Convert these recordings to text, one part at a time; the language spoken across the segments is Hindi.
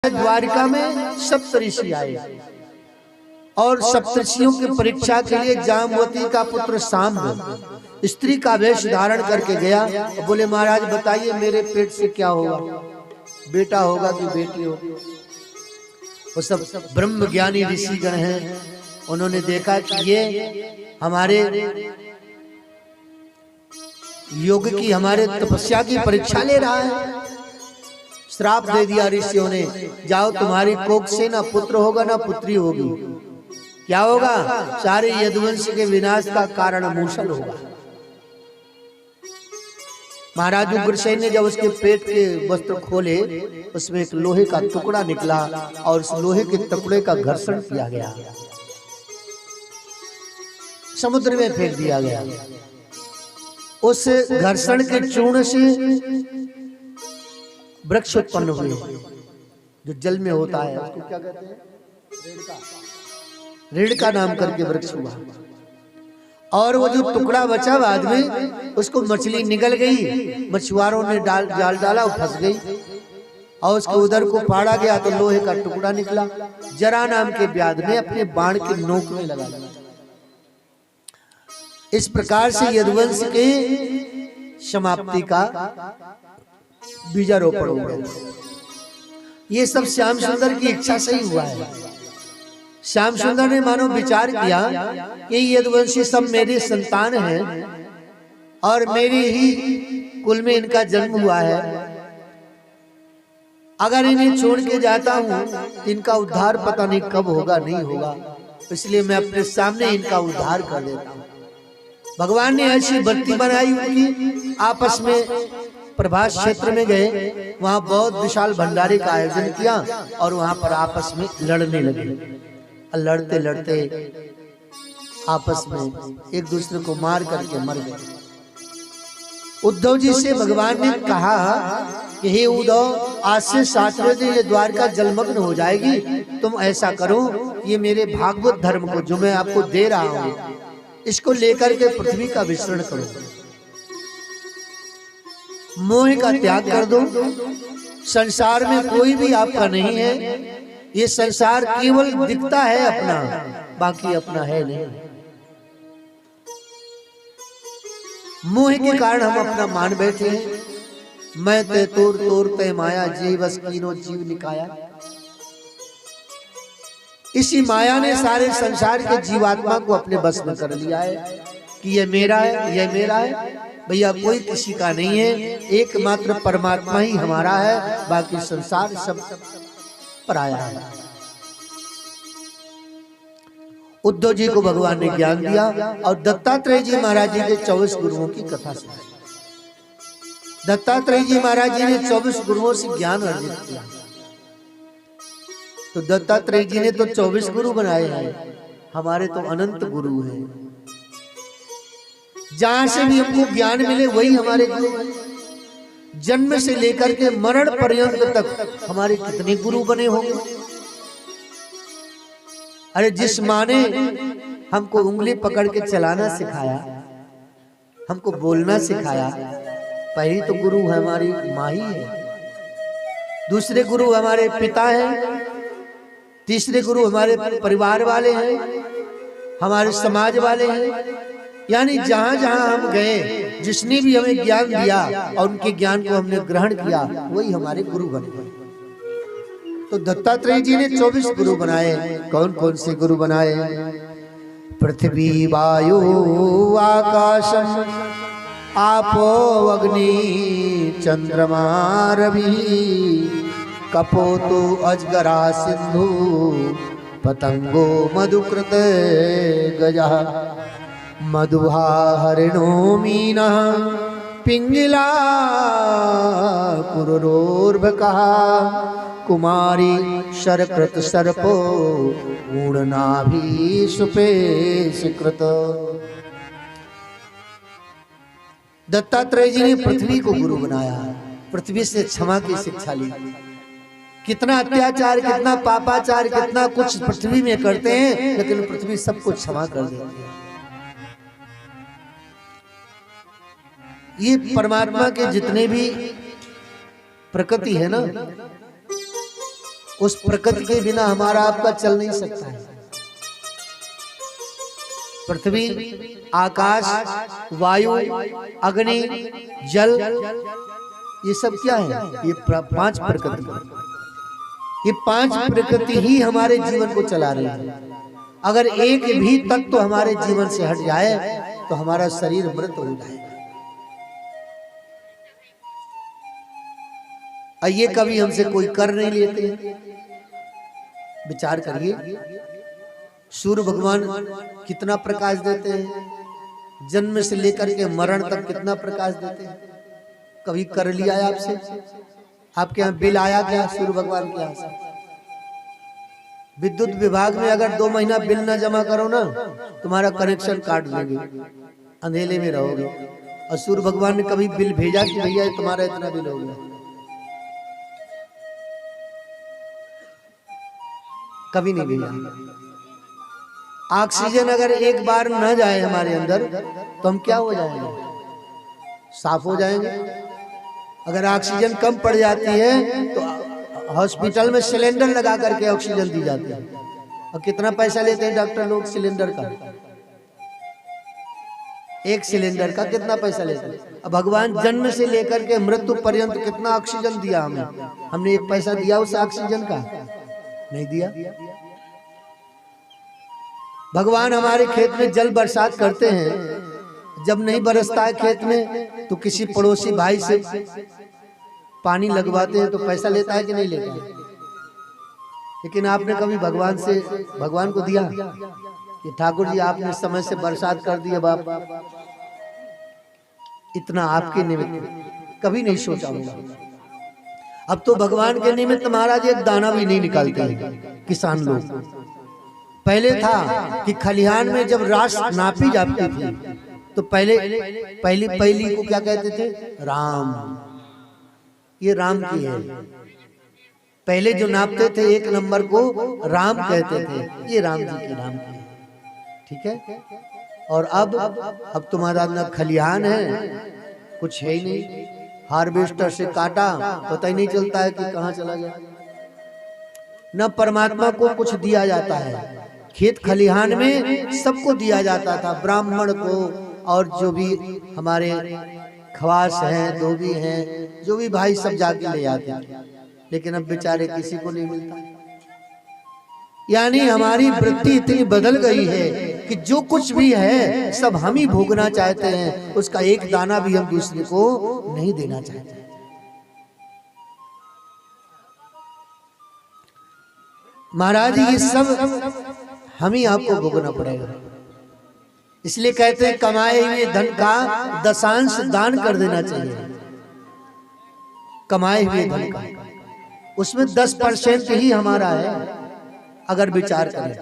द्वारिका में सप्तऋषि आए और सप्तऋषियों की परीक्षा के लिए जामवती का पुत्र सांब स्त्री का वेश धारण करके गया और बोले महाराज बताइए मेरे पेट से क्या होगा, बेटा होगा कि बेटी होगी। वो सब ब्रह्म ज्ञानी ऋषिगण हैं। उन्होंने देखा कि ये हमारे योग की, हमारे तपस्या की परीक्षा ले रहा है। श्राप दे दिया ऋषियों ने, जाओ तुम्हारी कोख से ना पुत्र होगा ना पुत्री होगी। क्या होगा? सारे यदुवंश के विनाश का कारण मूषल होगा। महाराज उग्रसेन ने जब उसके पेट के वस्त्र खोले, उसमें एक लोहे का टुकड़ा निकला और उस लोहे के टुकड़े का घर्षण किया गया, समुद्र में फेंक दिया गया। उस घर्षण के चूर्ण से वृक्ष उत्पन्न हुए जो जल में होता है, उसको क्या कहते हैं? रेड़का नाम करके वृक्ष हुआ। और वो जो टुकड़ा बचा बाद में, उसको मछली निगल गई, मछुआरों ने जाल डाला, वो फंस गई और उसके उदर को फाड़ा गया तो लोहे का टुकड़ा निकला। जरा नाम के व्याध ने अपने बाण के नोक में लगा दिया। इस प्रकार से यदुवंश के समाप्ति का बीजारोपण हो गया। ये सब श्याम सुंदर की इच्छा से ही हुआ है। श्याम सुंदर ने मानो विचार किया कि यदुवंशी सब मेरे संतान हैं और मेरे ही कुल में इनका जन्म हुआ है। अगर इन्हें छोड़ के जाता हूं तो इनका उद्धार पता नहीं कब होगा, नहीं होगा, इसलिए मैं अपने सामने इनका उद्धार कर देता हूं। भगवान ने ऐसी बत्ती बनाई उनकी। आपस में प्रभास क्षेत्र में गए, वहां बहुत विशाल भंडारे का आयोजन किया और वहां पर आपस में लड़ने लगे। लड़ते लड़ते आपस में एक दूसरे को मार करके मर गए। उद्धव जी से भगवान ने कहा कि हे उद्धव, आज से 7वें दिन ये द्वारका जलमग्न हो जाएगी। तुम ऐसा करो, ये मेरे भागवत धर्म को जो मैं आपको दे रहा हूं, इसको लेकर के पृथ्वी का विसर्जन करो, मोह का त्याग कर दो। संसार में कोई भी आपका नहीं है। ये संसार केवल दिखता है अपना, बाकी अपना है नहीं। मोह के कारण हम अपना मान बैठे हैं। मैं ते तोर तोर ते माया, जीवस कीनो जीव निकाया। इसी माया ने सारे संसार के जीवात्मा को अपने बस में कर लिया है कि ये मेरा है, ये मेरा है। भैया कोई किसी का नहीं है, एकमात्र परमात्मा ही हमारा है, बाकी संसार सब पराया है। उद्धव जी को भगवान ने ज्ञान दिया और दत्तात्रेय जी महाराज जी के 24 गुरुओं की कथा सुनाई। दत्तात्रेय जी महाराज जी ने 24 गुरुओं से ज्ञान अर्जित किया। तो दत्तात्रेय जी ने तो 24 गुरु बनाए हैं, हमारे तो अनंत गुरु हैं। जहां से भी हमको ज्ञान मिले वही हमारे गुरु हैं। जन्म से लेकर के मरण पर्यंत तक हमारे कितने गुरु बने होंगे। अरे जिस माँ ने हमको उंगली पकड़ के चलाना सिखाया, हमको बोलना सिखाया, पहली तो गुरु हमारी माँ ही है। दूसरे गुरु हमारे पिता हैं, तीसरे गुरु हमारे परिवार वाले हैं, हमारे समाज वाले हैं। यानी जहां जहां हम गए, जिसने भी हमें ज्ञान दिया और उनके ज्ञान को हमने ग्रहण किया, वही हमारे गुरु बने। तो दत्तात्रेय जी ने 24 गुरु बनाए। कौन कौन से गुरु बनाए? पृथ्वी वायु आकाशम आपो अग्नि चंद्रमा रवि कपोतो अजगरा सिंधु पतंगो मधुकृत गजा मधुहा हरिणो मीना पिंगला पुरुरोर्भकः कुमारी शरकृत सर्पो ऊर्णनाभि सुपेशकृत। दत्तात्रेय जी ने पृथ्वी को गुरु बनाया, पृथ्वी से क्षमा की शिक्षा ली। कितना अत्याचार, कितना पापाचार, कितना कुछ पृथ्वी में करते हैं, लेकिन पृथ्वी सबको क्षमा कर देती है। ये परमात्मा के जितने भी प्रकृति है ना, उस प्रकृति के बिना हमारा आपका चल नहीं सकता है। पृथ्वी, आकाश, वायु, अग्नि, जल, ये सब क्या है? ये 5 प्रकृति। ये 5 प्रकृति ही हमारे जीवन को चला रही है। अगर एक भी तत्व तो हमारे जीवन से हट जाए तो हमारा शरीर मृत हो जाएगा। ये कभी हमसे कोई कर नहीं लेते। विचार करिए, सूर्य भगवान कितना प्रकाश देते हैं, जन्म से लेकर के मरण तक कितना प्रकाश देते हैं। कभी कर लिया है आपसे? आपके यहाँ बिल आया क्या सूर्य भगवान के यहाँ से? विद्युत विभाग में अगर 2 महीना बिल ना जमा करो ना, तुम्हारा कनेक्शन काट देंगे, अंधेले में रहोगे। और सूर्य भगवान ने कभी बिल भेजा कि भैया तुम्हारा इतना बिल हो गया? कभी नहीं भेजा। ऑक्सीजन अगर एक बार न जाए हमारे अंदर तो हम क्या हो जाएंगे? साफ हो जाएंगे। अगर ऑक्सीजन कम पड़ जाती है तो हॉस्पिटल में सिलेंडर लगा करके ऑक्सीजन दी जाती है। और कितना पैसा लेते हैं डॉक्टर लोग सिलेंडर का? एक सिलेंडर का कितना पैसा लेते हैं? अब भगवान जन्म से लेकर के मृत्यु पर्यंत कितना ऑक्सीजन दिया हमें? हमने एक पैसा दिया उस ऑक्सीजन का? नहीं दिया। भगवान हमारे खेत में जल बरसात करते हैं। जब नहीं बरसता है खेत में तो किसी पड़ोसी भाई से पानी लगवाते हैं तो पैसा लेता है कि नहीं लेता है? लेकिन आपने कभी भगवान को दिया कि ठाकुर जी आपने समय से बरसात कर दी, अब आप इतना आपके निमित्त कभी नहीं सोचा होगा। अब तो भगवान के निमित्त महाराज एक दाना भी नहीं निकालते हैं किसान लोग। पहले था कि खलिहान में जब राश नापी जाती थी तो पहली को क्या कहते थे? राम। ये राम की है। पहले जो नापते थे 1 नंबर को राम कहते थे। ये राम जी की, राम की, ठीक है। और अब तुम्हारा न खलिहान है, कुछ है ही नहीं। हार्वेस्टर से काटा पता ही नहीं चलता है कि कहाँ चला गया। न परमात्मा को कुछ दिया जाता है। खेत खलिहान में सबको दिया जाता था, ब्राह्मण को और जो भी हमारे खवास हैं, धोबी हैं, जो भी भाई सब जाके ले आते हैं। लेकिन अब बेचारे किसी को नहीं मिलता। यानी हमारी वृत्ति इतनी बदल गई है कि जो कुछ भी है सब हम ही भोगना चाहते हैं, उसका एक दाना भी हम दूसरे को नहीं देना चाहते। महाराज ये सब हम ही आपको भोगना पड़ेगा। इसलिए कहते हैं कमाए हुए धन का 10अंश दान कर देना चाहिए। कमाए हुए धन का उसमें 10% ही हमारा है। अगर विचार करें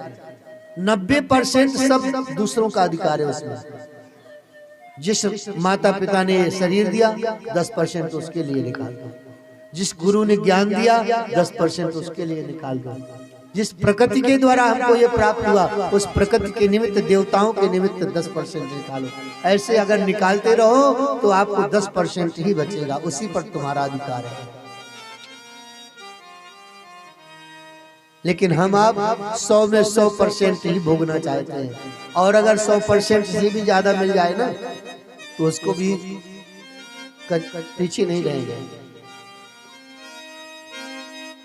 90% सब दूसरों का अधिकार है। उसमें जिस माता पिता ने शरीर दिया 10% उसके लिए निकाल दो। जिस गुरु ने ज्ञान दिया 10% उसके लिए निकाल दो। जिस प्रकृति के द्वारा हमको ये प्राप्त हुआ उस प्रकृति के निमित्त, देवताओं के निमित्त 10% निकालो। ऐसे अगर निकालते रहो तो आपको 10% ही बचेगा, उसी पर तुम्हारा अधिकार है। लेकिन हम आप 100 में 100% ही भोगना चाहते हैं। और अगर 100% से भी ज्यादा मिल जाए ना तो उसको भी पीछे नहीं रहेंगे।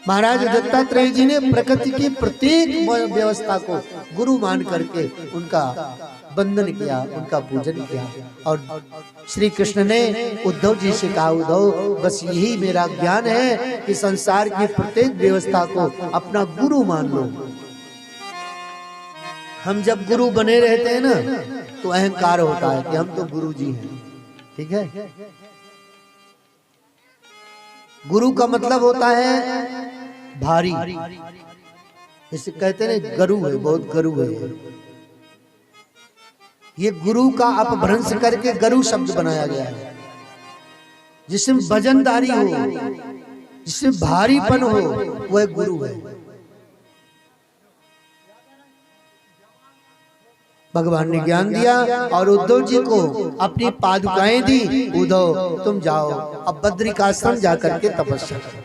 महाराज दत्तात्रेय जी ने प्रकृति की प्रत्येक व्यवस्था को गुरु मान करके उनका वंदन किया, उनका पूजन किया। और श्री कृष्ण ने उद्धव जी से कहा, उद्धव बस यही मेरा ज्ञान है कि संसार की प्रत्येक व्यवस्था को अपना गुरु मान लो। हम जब गुरु बने रहते हैं ना तो अहंकार होता है कि हम तो गुरु जी हैं, ठीक है। गुरु का मतलब होता है भारी। इसे कहते हैं गरु है, बहुत गरु है। ये गुरु का अपभ्रंश करके गरु शब्द बनाया गया है। जिसमें वजनदारी हो, जिसमें भारीपन हो, वह गुरु है। भगवान ने ज्ञान दिया और उद्धव जी को अपनी पादुकाएं दी। उद्धव तुम जाओ अब बद्रिकाश्रम जाकर के तपस्या करो।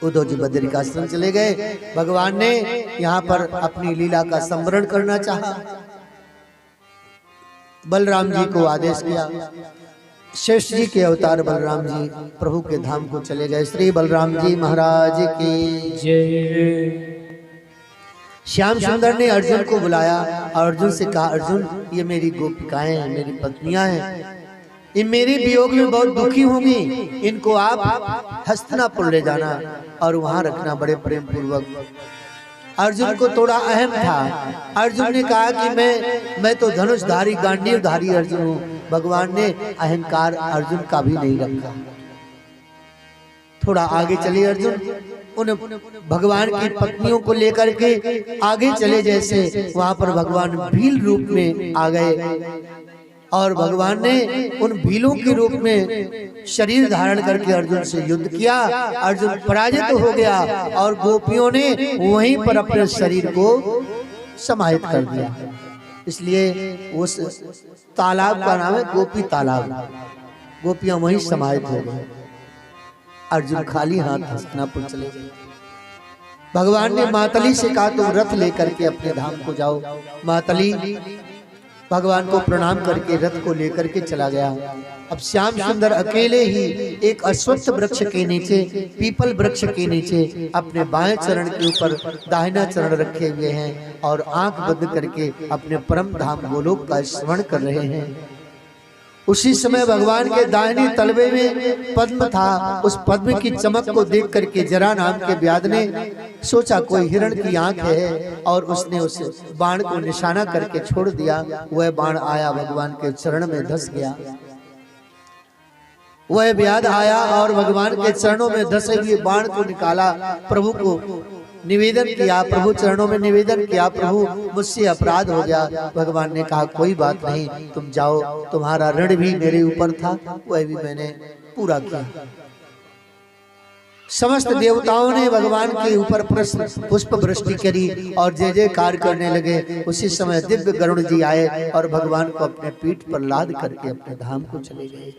उद्धव जी बद्रिकाश्रम चले गए। भगवान ने यहाँ पर अपनी लीला का संवरण करना चाहा। बलराम जी को आदेश किया। शेष जी के अवतार बलराम जी प्रभु के धाम को चले गए। श्री बलराम जी महाराज की जय। श्याम सुंदर ने अर्जुन को बुलाया और अर्जुन से कहा, अर्जुन ये मेरी गोपिकाएं हैं, मेरी पत्नियां हैं, ये मेरे वियोग में बहुत दुखी होंगी, इनको आप हस्तिनापुर ले जाना और वहां रखना बड़े प्रेम पूर्वक। अर्जुन को थोड़ा अहम था। अर्जुन ने कहा कि मैं तो धनुषधारी गांडीवधारी अर्जुन हूँ। भगवान ने अहंकार अर्जुन का भी नहीं रखा। थोड़ा आगे चले अर्जुन, उन भगवान की पत्नियों को लेकर के आगे चले, जैसे वहां पर भगवान भील रूप में आ गए और भगवान ने उन भीलों के रूप में शरीर धारण करके अर्जुन से युद्ध किया। अर्जुन पराजित हो गया और गोपियों ने वहीं पर अपने शरीर को समाहित कर दिया। इसलिए उस तालाब का नाम है गोपी तालाब। गोपियां वहीं समाहित हो गई। अर्जुन खाली हाथ हस्तिनापुर चले गए। भगवान ने मातली से कहा, तुम रथ लेकर के अपने धाम को जाओ। मातली भगवान को प्रणाम करके रथ को लेकर के चला गया। अब श्याम सुंदर अकेले ही एक अश्वत्थ वृक्ष के नीचे, पीपल वृक्ष के नीचे अपने बाएं चरण के ऊपर दाहिना चरण रखे हुए हैं और आंख बंद करके अपने परम धाम गोलोक का स्मरण कर रहे हैं। उसी समय भगवान के दाहिने तलवे में पद्म था। उस पद्म की चमक को देख करके जरा नाम के व्याध ने सोचा कोई हिरण की आंख है और उसने उस बाण को निशाना करके छोड़ दिया। वह बाण आया भगवान के चरण में धंस गया। वह व्याध आया और भगवान के चरणों में धंसे हुए बाण को निकाला। प्रभु को निवेदन किया, प्रभु चरणों में निवेदन किया, प्रभु मुझसे अपराध हो गया। भगवान ने कहा कोई बात नहीं, तुम जाओ, तुम्हारा ऋण भी मेरे ऊपर था, वह भी मैंने पूरा किया। समस्त देवताओं ने भगवान के ऊपर पुष्प वृष्टि करी और जय जयकार करने लगे। उसी समय दिव्य गरुड़ जी आए और भगवान को अपने पीठ पर लाद करके अपने धाम को चले गए।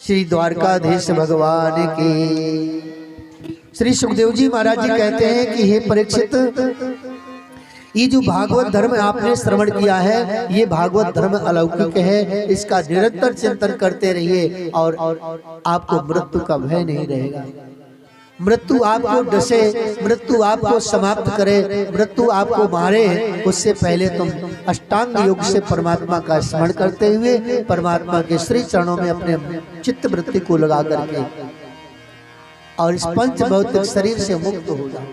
श्री द्वारकाधीश भगवान की। श्री सुखदेव जी महाराज जी कहते हैं कि हे परीक्षित, ये जो भागवत धर्म आपने श्रवण किया है, ये भागवत धर्म अलौकिक है। इसका निरंतर चिंतन करते रहिए और आपको मृत्यु का भय नहीं रहेगा। मृत्यु आपको डसे, मृत्यु आपको समाप्त करे, मृत्यु आपको मारे, उससे पहले तुम अष्टांग योग से परमात्मा का स्मरण करते हुए परमात्मा के श्री चरणों में अपने चित्त वृत्ति को लगा करके और इस पंच भौतिक शरीर से मुक्त हो जाओ।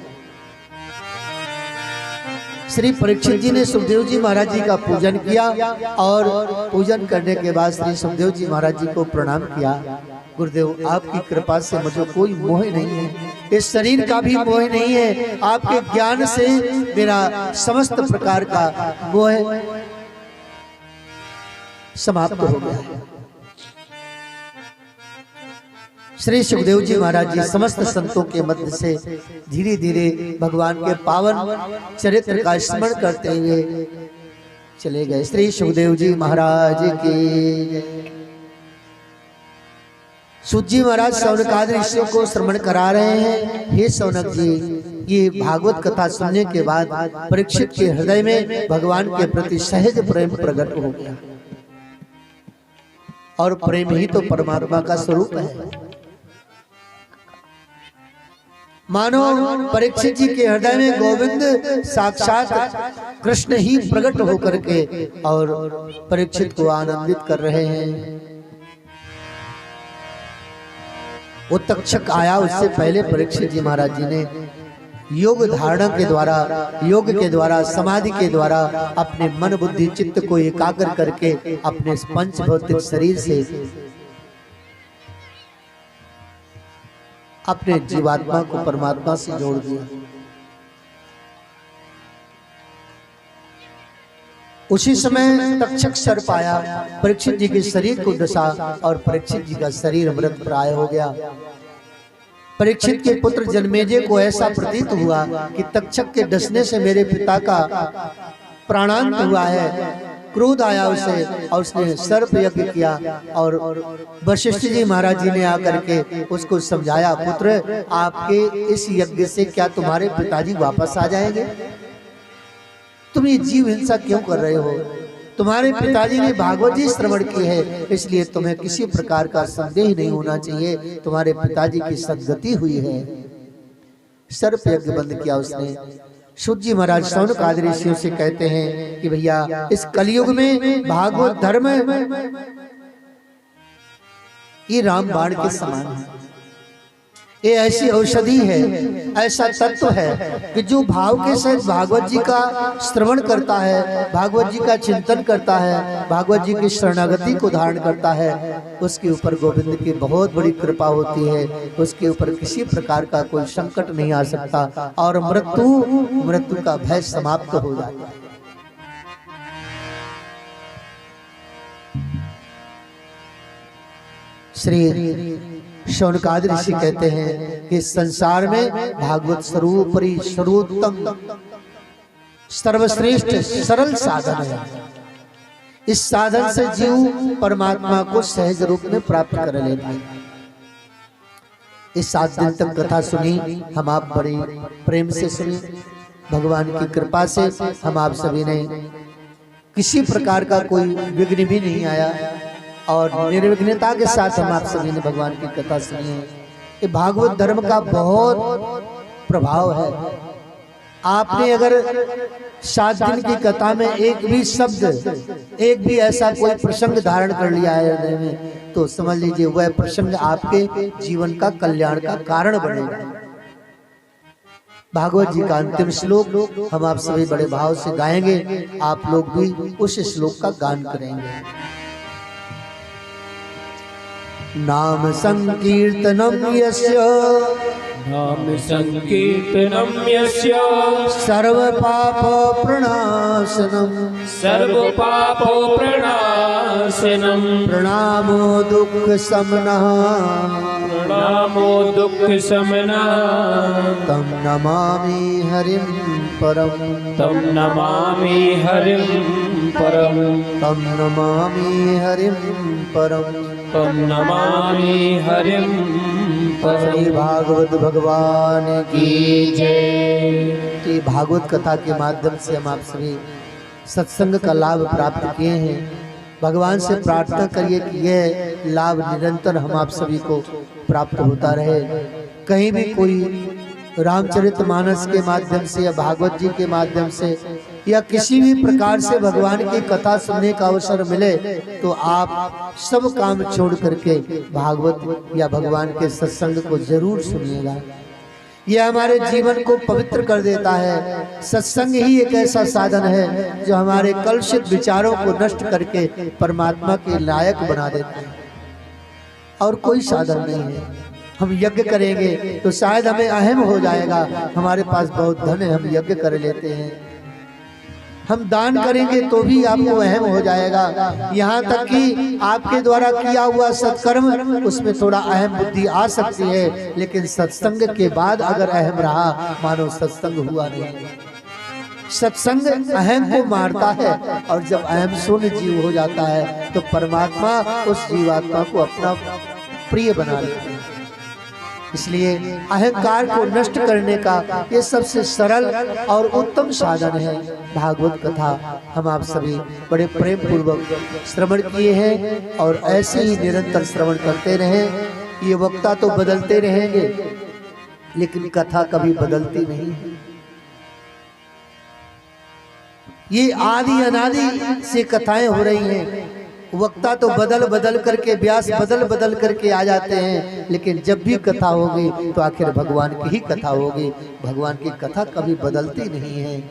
श्री परीक्षित जी ने सुखदेव जी महाराज जी का पूजन किया और पूजन करने के बाद श्री सुखदेव जी महाराज जी को प्रणाम किया। गुरुदेव, आपकी कृपा से मुझे कोई मोह नहीं है, इस शरीर का भी मोह नहीं है। आपके ज्ञान से मेरा समस्त प्रकार का मोह समाप्त हो गया है। श्री सुखदेव जी महाराज जी समस्त संतों के मध्य से धीरे धीरे भगवान के पावन चरित्र का स्मरण करते हुए चले गए। श्री सुखदेव जी महाराज की। सूत जी महाराज शौनकादि ऋषियों को श्रवण करा रहे हैं। हे शौनक जी, ये भागवत कथा सुनने के बाद परीक्षित के हृदय में भगवान के प्रति सहज प्रेम प्रकट हो गया और प्रेम ही तो परमात्मा का स्वरूप है। मानो परीक्षित जी के हृदय में गोविंद साक्षात कृष्ण ही प्रकट होकर के और परीक्षित को आनंदित कर रहे हैं। वो तक्षक आया, उससे पहले परीक्षित जी महाराज जी ने योग धारणा के द्वारा, योग के द्वारा, समाधि के द्वारा अपने मन बुद्धि चित्त को एकाग्र करके अपने पंच भौतिक शरीर से अपने जीवात्मा को परमात्मा से जोड़ दिया। उसी समय तक्षक सर्प आया, परीक्षित जी के शरीर को डसा और परीक्षित जी का शरीर मृत प्राय हो गया। परीक्षित के पुत्र जन्मेजय को ऐसा प्रतीत हुआ कि तक्षक के डसने से मेरे पिता का प्राणांत हुआ है क्रोध आया उसे और उसने सर्प यज्ञ किया। और वशिष्ठ जी महाराज जी ने आकर के उसको समझाया, पुत्र आपके इस यज्ञ से क्या तुम्हारे पिताजी वापस आ जाएंगे? तुम ये जीव हिंसा क्यों कर रहे हो? तुम्हारे पिताजी ने भागवत जी श्रवण की है, इसलिए तुम्हें किसी प्रकार का संदेह नहीं होना चाहिए, तुम्हारे पिताजी की सद्गति हुई है। सर्प यज्ञ बंद किया उसने। शुद्ध जी महाराज शौनक आदि ऋषियों से कहते हैं कि भैया इस कलयुग में भागवत धर्म ये रामबाण के समान है। ये ऐसी औषधि है, ऐसा तत्व है कि जो भाव के सहित भागवत जी का श्रवण करता है, भागवत जी का चिंतन करता है, भागवत जी की शरणागति को धारण करता है, उसके ऊपर गोविंद की बहुत बड़ी कृपा होती है। उसके ऊपर किसी प्रकार का कोई संकट नहीं आ सकता और मृत्यु का भय समाप्त हो जाता है। श्री शौनकादि ऋषि कहते हैं कि संसार में भागवत सर्वोपरि सर्वोत्तम सर्वश्रेष्ठ सरल साधन है। इस साधन से जीव परमात्मा को सहज रूप में प्राप्त कर लेता है। इस 7 दिन तक कथा सुनी, हम आप बड़े प्रेम से सुनी, भगवान की कृपा से हम आप सभी ने किसी प्रकार का कोई विघ्न भी नहीं आया और निर्विघ्नता के साथ हम आप सभी ने भगवान की कथा सुनी है। ये भागवत धर्म का बहुत प्रभाव है। आपने अगर 7 दिन की कथा में एक भी शब्द, एक भी ऐसा कोई प्रसंग धारण कर लिया है हृदय में, तो समझ लीजिए वह प्रसंग आपके जीवन का कल्याण का कारण बनेगा। भागवत जी का अंतिम श्लोक हम आप सभी बड़े भाव से गाएंगे, आप लोग भी उस श्लोक का गान करेंगे। नाम संकीर्तनम यस्य, नाम संकीर्तनम यस्य, सर्व पाप प्रणाशनम, सर्व पाप प्रणाशनम, प्रणामो दुख शमनः, प्रणामो दुख शमनः, तम नमामि हरिं परम, तम नमामि हरिं परम, तम नमामि हरिं परम, तम नमामि हरिं परम। श्री भागवत भगवान की जय। की भागवत कथा के माध्यम से हम आप सभी सत्संग का लाभ प्राप्त किए हैं। भगवान से प्रार्थना करिए कि यह लाभ निरंतर हम आप सभी को प्राप्त होता रहे। कहीं भी कोई रामचरितमानस के माध्यम से या भागवत जी के माध्यम से या किसी भी प्रकार से भगवान की कथा सुनने का अवसर मिले तो आप सब काम छोड़ करके भागवत या भगवान के सत्संग को जरूर सुनिएगा। यह हमारे जीवन को पवित्र कर देता है। सत्संग ही एक ऐसा साधन है जो हमारे कलुषित विचारों को नष्ट करके परमात्मा के लायक बना देता है, और कोई साधन नहीं है। हम यज्ञ करेंगे तो शायद हमें अहम हो जाएगा, हमारे पास बहुत धन है, हम यज्ञ कर लेते हैं। हम दान करेंगे तो भी आपको अहम हो जाएगा। यहाँ तक कि आपके द्वारा किया हुआ सत्कर्म, उसमें थोड़ा अहम बुद्धि आ सकती है, लेकिन सत्संग के बाद अगर अहम रहा, मानो सत्संग हुआ नहीं। सत्संग अहम को मारता है, और जब अहम शून्य जीव हो जाता है तो परमात्मा उस जीवात्मा को अपना प्रिय बना लेते हैं। इसलिए अहंकार को नष्ट करने का ये सबसे सरल और उत्तम साधन है भागवत कथा। हम आप सभी बड़े प्रेम पूर्वक श्रवण किए हैं और ऐसे ही निरंतर श्रवण करते रहें। ये वक्ता तो बदलते रहेंगे, लेकिन कथा कभी बदलती नहीं है। ये आदि अनादि से कथाएं हो रही हैं। वक्ता तो बदल बदल करके, व्यास बदल बदल करके आ जाते हैं, लेकिन जब भी कथा होगी तो आखिर भगवान की ही कथा होगी। भगवान की कथा कभी बदलती नहीं है।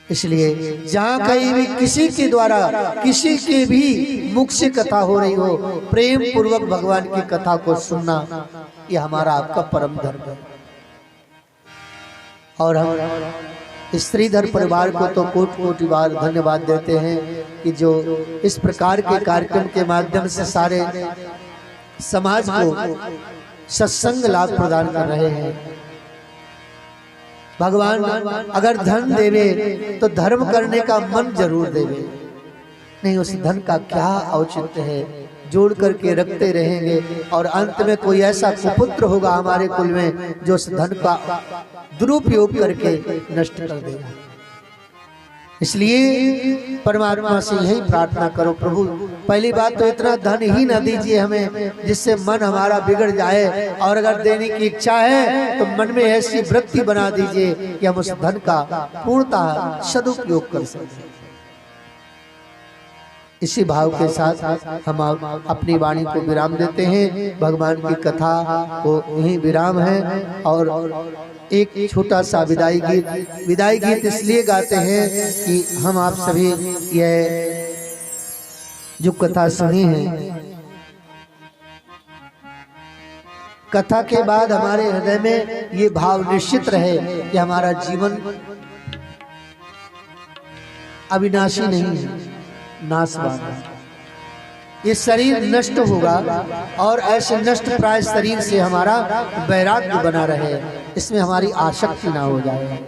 इसलिए जहाँ कहीं भी किसी के द्वारा किसी के भी मुख से कथा हो रही हो, प्रेम पूर्वक भगवान की कथा को सुनना, ये हमारा आपका परम धर्म है। और हम श्रीधर परिवार को तो कोटि कोटि बार धन्यवाद देते हैं कि जो इस प्रकार के कार्यक्रम के माध्यम से सारे समाज को सत्संग लाभ प्रदान कर रहे हैं। भगवान अगर धन देवे तो धर्म करने का मन जरूर देवे, नहीं उस धन का क्या औचित्य है। जोड़ करके रखते रहेंगे और अंत में कोई ऐसा कुपुत्र होगा हमारे कुल में जो उस धन का दुरुपयोग करके नष्ट कर देगा। इसलिए परमात्मा से यही प्रार्थना करो, प्रभु पहली बात तो इतना धन ही न दीजिए हमें जिससे मन हमारा बिगड़ जाए, और अगर देने की इच्छा है तो मन में ऐसी वृत्ति बना दीजिए कि हम उस धन का पूर्णतः सदुपयोग कर सकें। इसी भाव के साथ हम अपनी वाणी को विराम देते हैं। भगवान की कथा को यही विराम है और एक छोटा सा विदाई गीत इसलिए गाते हैं कि हम आप सभी यह जो कथा सुनी है, कथा के बाद हमारे हृदय में ये भाव निश्चित रहे कि हमारा जीवन अविनाशी नहीं है, नाशवान है। ये शरीर नष्ट होगा और ऐसे नष्ट प्राय शरीर से हमारा वैराग्य बना रहे, इसमें हमारी आसक्ति ना हो जाए।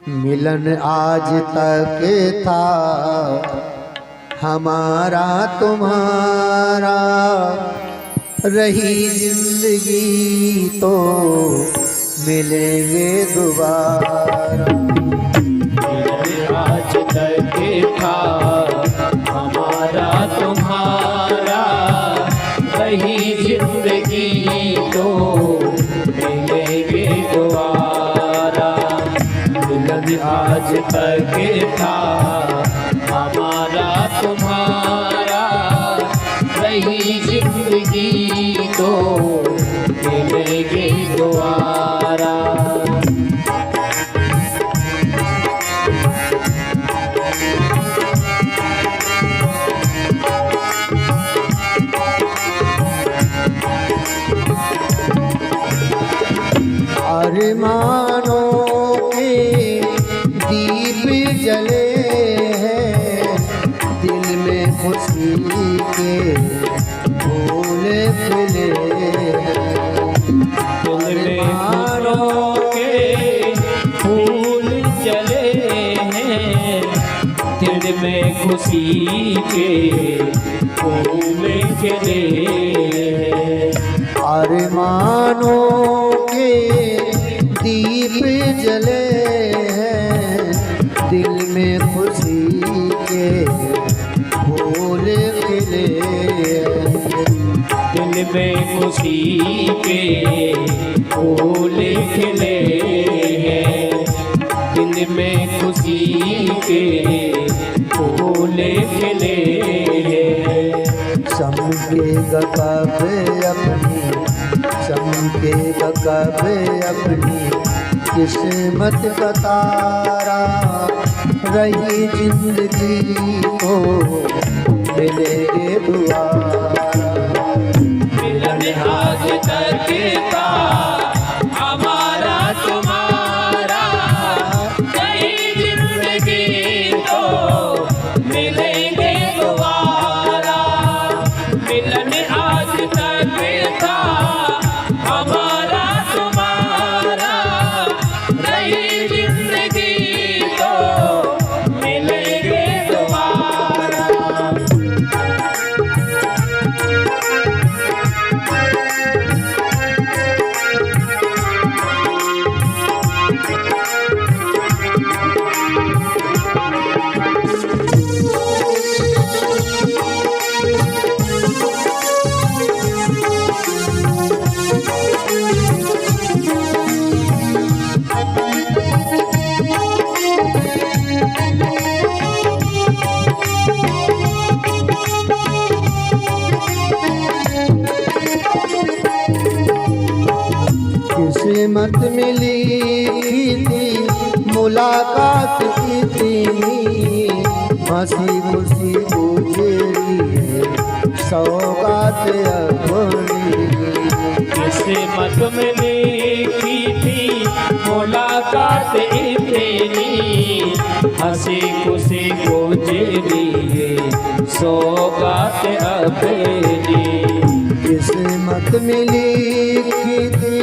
मिलन आज तक था हमारा तुम्हारा, रही जिंदगी तो मिलेंगे दोबारा। आज तक था हमारा तुम्हारा, वही जिंदगी तो मिलेंगे दोबारा। मिलन आज तक था हमारा तुम्हारा, वही जिंदगी तो मिलेंगे दोबारा। अरमानों के दीप जले हैं, दिल में खुशी के फूल खिले हैं। अरमानों के फूल जले हैं, दिल में खुशी के फूल खिले हैं। अरमानों दीप जले हैं, दिल में खुशी के फूल खिले हैं। दिल में खुशी के फूल खिले हैं, दिल में खुशी के फूल खिले हैं। चमकेगा कब अपनी, चमकेगा कब अपनी किस्मत का तारा, रही जिंदगी को मिलेंगे दोबारा। मिलन आज तक था हमारा तुम्हारा, वही जिंदगी तो मिलेंगे दोबारा। मिलन आज तक था हमारा तुम्हारा, वही जिंदगी तो मिलेंगे दोबारा। किस्मत मिली थी मुलाकात इतनी, हंसी खुशी गुजरी सौगात अपनी। किस्मत में लिखी थी मुलाकात इतनी, हंसी खुशी गुजरी सौगात अपनी। किस्मत में लिखी थी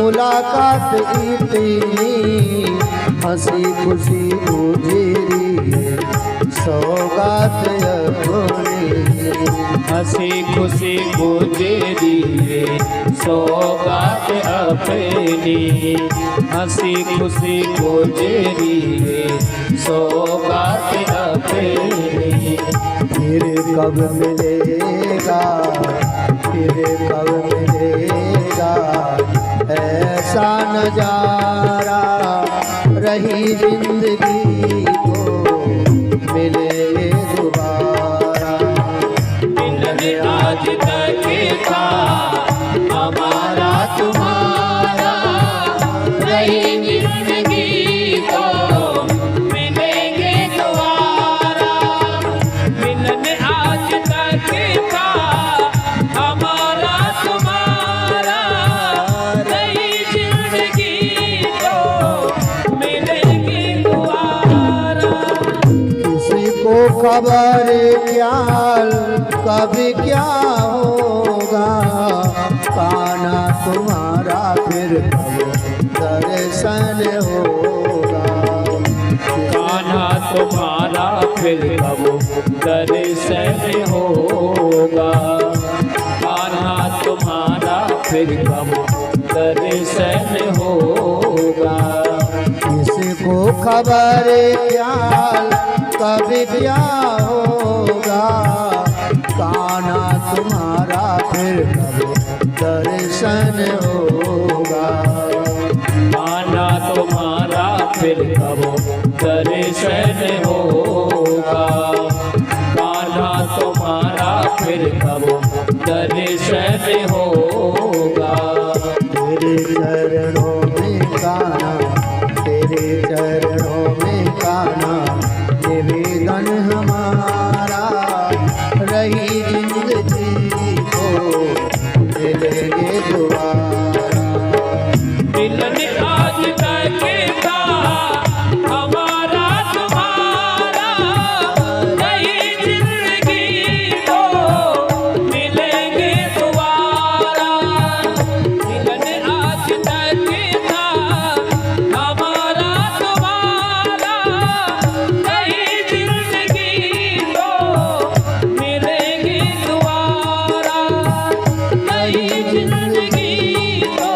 मुलाकात इतनी हंसी खुशी गुजरी सौगात अपनी हंसी खुशी गुजरी सौगात अपनी हंसी खुशी गुजरी सौगात अपनी फिर कब मिलेगा फिर कब मिलेगा ऐसा नजारा रही जिंदगी को मिले दोबारा मिलने आज तक का हमारा तुम्हारा रही जिंदगी को मिलेंगे दोबारा मिलने आज तक का हमारा तुम्हारा रही जिंदगी को मिलेंगे दोबारा किसी को खबर क्या कभी क्या होगा काना तुम्हारा फिर दर्शन होगा कान्हा तुम्हारा फिर कब दर्शन होगा कान्हा तुम्हारा फिर कब दर्शन होगा किसी को खबर क्या कभी क्या होगा काना तुम्हारा फिर कब दर्शन होगा कान्हा तुम्हारा फिर कब दर्शन होगा कान्हा तुम्हारा फिर कब दर्शन होगा तेरे चरणों में काना तेरे चरणों में काना निवेदन हमारा रही जिंदगी को मिलेंगे दोबारा मिलने आज तक का हमारा तुम्हारा रही जिंदगी को मिलेंगे दोबारा मिलने आज तक का हमारा तुम्हारा रही जिंदगी को मिलेंगे दोबारा रही जिंदगी को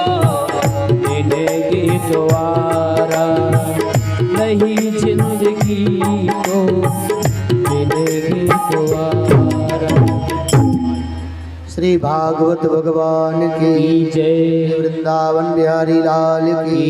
मिलेगी दोबारा नहीं जिंदगी को मिलेगी दोबारा श्री भागवत भगवान की जय वृंदावन बिहारी लाल की